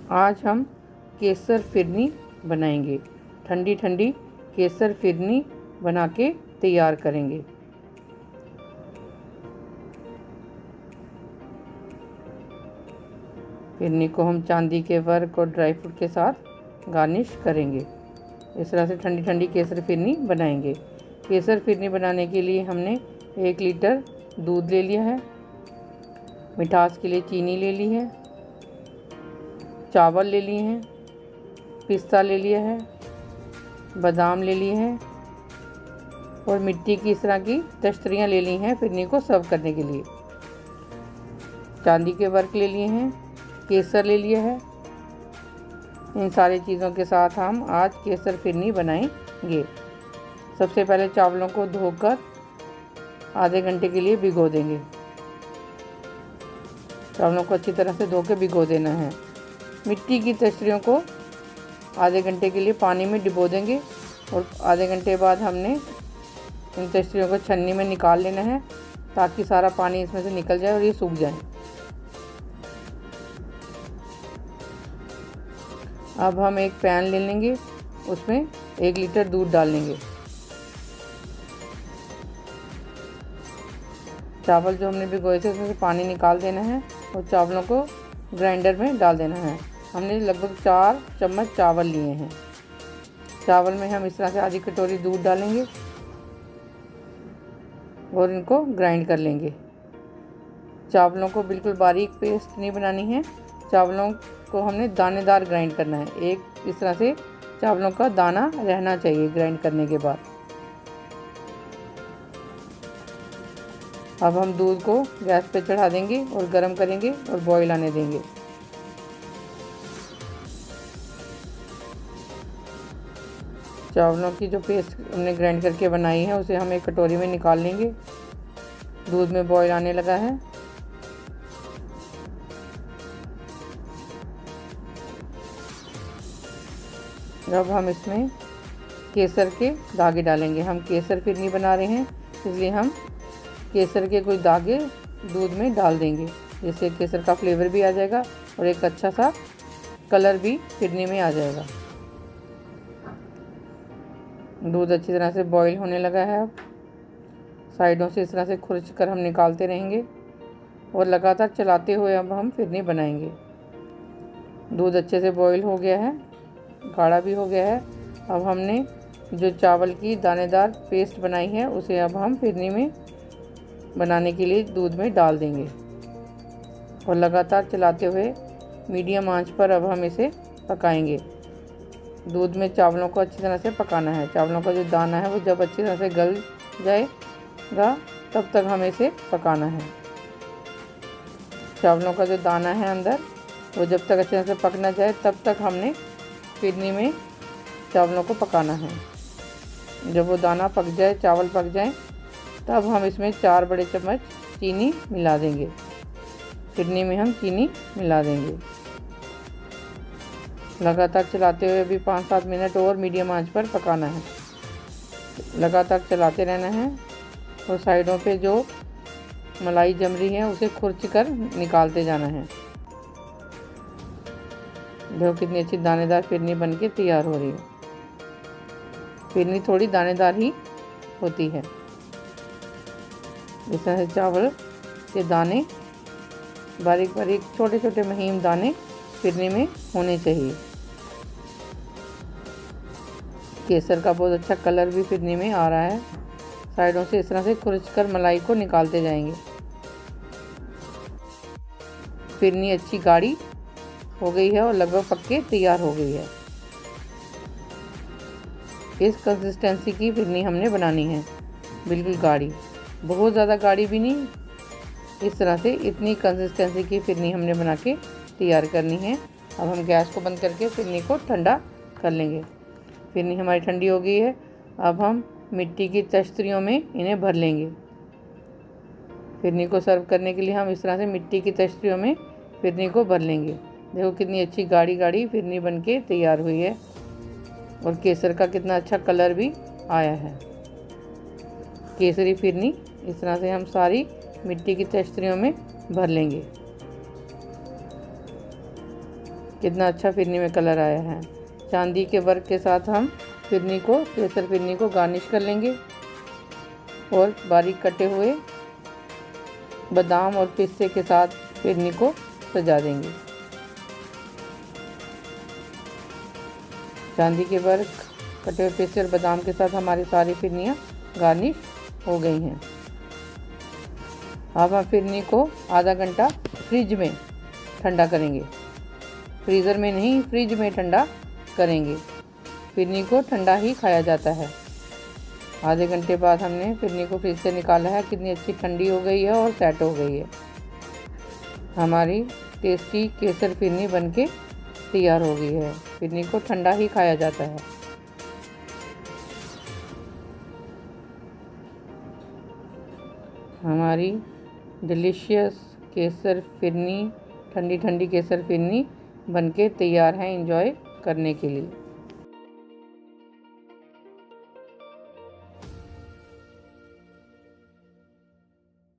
आज हम केसर फिरनी बनाएंगे। ठंडी ठंडी केसर फिरनी बना के तैयार करेंगे। फिरनी को हम चांदी के वर्क और ड्राई फ्रूट के साथ गार्निश करेंगे। इस तरह से ठंडी ठंडी केसर फिरनी बनाएंगे। केसर फिरनी बनाने के लिए हमने 1 लीटर दूध ले लिया है, मिठास के लिए चीनी ले ली है, चावल ले लिए हैं, पिस्ता ले लिया है, बादाम ले लिए हैं और मिट्टी की इस तरह की तश्तरियाँ ले ली हैं फिरनी को सर्व करने के लिए। चांदी के वर्क ले लिए हैं, केसर ले लिया है। इन सारी चीज़ों के साथ हम आज केसर फिरनी बनाएंगे। सबसे पहले चावलों को धोकर आधे घंटे के लिए भिगो देंगे। चावलों को अच्छी तरह से धो के भिगो देना है। मिट्टी की तश्तरियों को आधे घंटे के लिए पानी में डुबो देंगे और आधे घंटे बाद हमने इन तश्तरियों को छन्नी में निकाल लेना है ताकि सारा पानी इसमें से निकल जाए और ये सूख जाए। अब हम एक पैन ले लेंगे, उसमें 1 लीटर दूध डाल लेंगे। चावल जो हमने भिगोए थे उसमें से पानी निकाल देना है और चावलों को ग्राइंडर में डाल देना है। हमने लगभग 4 चम्मच चावल लिए हैं। चावल में हम इस तरह से आधी कटोरी दूध डालेंगे और इनको ग्राइंड कर लेंगे। चावलों को बिल्कुल बारीक पेस्ट नहीं बनानी है, चावलों को हमने दानेदार ग्राइंड करना है। एक इस तरह से चावलों का दाना रहना चाहिए ग्राइंड करने के बाद। अब हम दूध को गैस पे चढ़ा देंगे और गर्म करेंगे और बॉईल आने देंगे। चावलों की जो पेस्ट हमने ग्राइंड करके बनाई है उसे हम एक कटोरी में निकाल लेंगे। दूध में बॉईल आने लगा है। अब हम इसमें केसर के धागे डालेंगे। हम केसर फिरनी बना रहे हैं इसलिए हम केसर के कुछ धागे दूध में डाल देंगे, जिससे केसर का फ्लेवर भी आ जाएगा और एक अच्छा सा कलर भी फिरनी में आ जाएगा। दूध अच्छी तरह से बॉईल होने लगा है। अब साइडों से इस तरह से खुरच कर हम निकालते रहेंगे और लगातार चलाते हुए अब हम फिरनी बनाएंगे। दूध अच्छे से बॉईल हो गया है, गाढ़ा भी हो गया है। अब हमने जो चावल की दानेदार पेस्ट बनाई है उसे अब हम फिरनी में बनाने के लिए दूध में डाल देंगे और लगातार चलाते हुए मीडियम आंच पर अब हम इसे पकाएंगे। दूध में चावलों को अच्छी तरह से पकाना है। चावलों का जो दाना है वो जब अच्छी तरह से गल जाएगा तब तक हमें इसे पकाना है। चावलों का जो दाना है अंदर वो जब तक अच्छी तरह से पक ना जाए तब तक हमने फिरनी में चावलों को पकाना है। जब वो दाना पक जाए, चावल पक जाए, तब हम इसमें 4 बड़े चम्मच चीनी मिला देंगे। फिरनी में हम चीनी मिला देंगे। लगातार चलाते हुए अभी 5-7 मिनट और मीडियम आंच पर पकाना है। लगातार चलाते रहना है और साइडों पे जो मलाई जम रही है उसे खुरच कर निकालते जाना है। देखो कितनी अच्छी दानेदार फिरनी बनके तैयार हो रही है। फिरनी थोड़ी दानेदार ही होती है। इस तरह से चावल के दाने बारीक बारीक छोटे छोटे महीन दाने फिरनी में होने चाहिए। केसर का बहुत अच्छा कलर भी फिरनी में आ रहा है। साइडों से इस तरह से खुरच कर मलाई को निकालते जाएंगे। फिरनी अच्छी गाढ़ी हो गई है और लगभग पक के तैयार हो गई है। इस कंसिस्टेंसी की फिरनी हमने बनानी है, बिल्कुल गाढ़ी, बहुत ज़्यादा गाढ़ी भी नहीं। इस तरह से इतनी कंसिस्टेंसी की फिरनी हमने बना के तैयार करनी है। अब हम गैस को बंद करके फिरनी को ठंडा कर लेंगे। फिरनी हमारी ठंडी हो गई है। अब हम मिट्टी की तश्तरियों में इन्हें भर लेंगे। फिरनी को सर्व करने के लिए हम इस तरह से मिट्टी की तश्तरियों में फिरनी को भर लेंगे। देखो कितनी अच्छी गाढ़ी गाढ़ी फिरनी बनके तैयार हुई है और केसर का कितना अच्छा कलर भी आया है। केसरी फिरनी इस तरह से हम सारी मिट्टी की तश्तरियों में भर लेंगे। कितना अच्छा फिरनी में कलर आया है। चांदी के वर्क के साथ हम फिरनी को, केसर फिरनी को गार्निश कर लेंगे और बारीक कटे हुए बादाम और पिस्ते के साथ फिरनी को सजा देंगे। चांदी के वर्क, कटे हुए पिस्ते और बादाम के साथ हमारी सारी फिरनियाँ गार्निश हो गई हैं। अब हम फिरनी को आधा घंटा फ्रिज में ठंडा करेंगे। फ्रीज़र में नहीं, फ्रिज में ठंडा करेंगे। फिरनी को ठंडा ही खाया जाता है। आधे घंटे बाद हमने फिरनी को फ्रिज से निकाला है। कितनी अच्छी ठंडी हो गई है और सेट हो गई है। हमारी टेस्टी केसर फिरनी बनके तैयार हो गई है। फिरनी को ठंडा ही खाया जाता है। हमारी डिलीशियस केसर फिरनी, ठंडी ठंडी केसर फिरनी बनके तैयार है एंजॉय करने के लिए।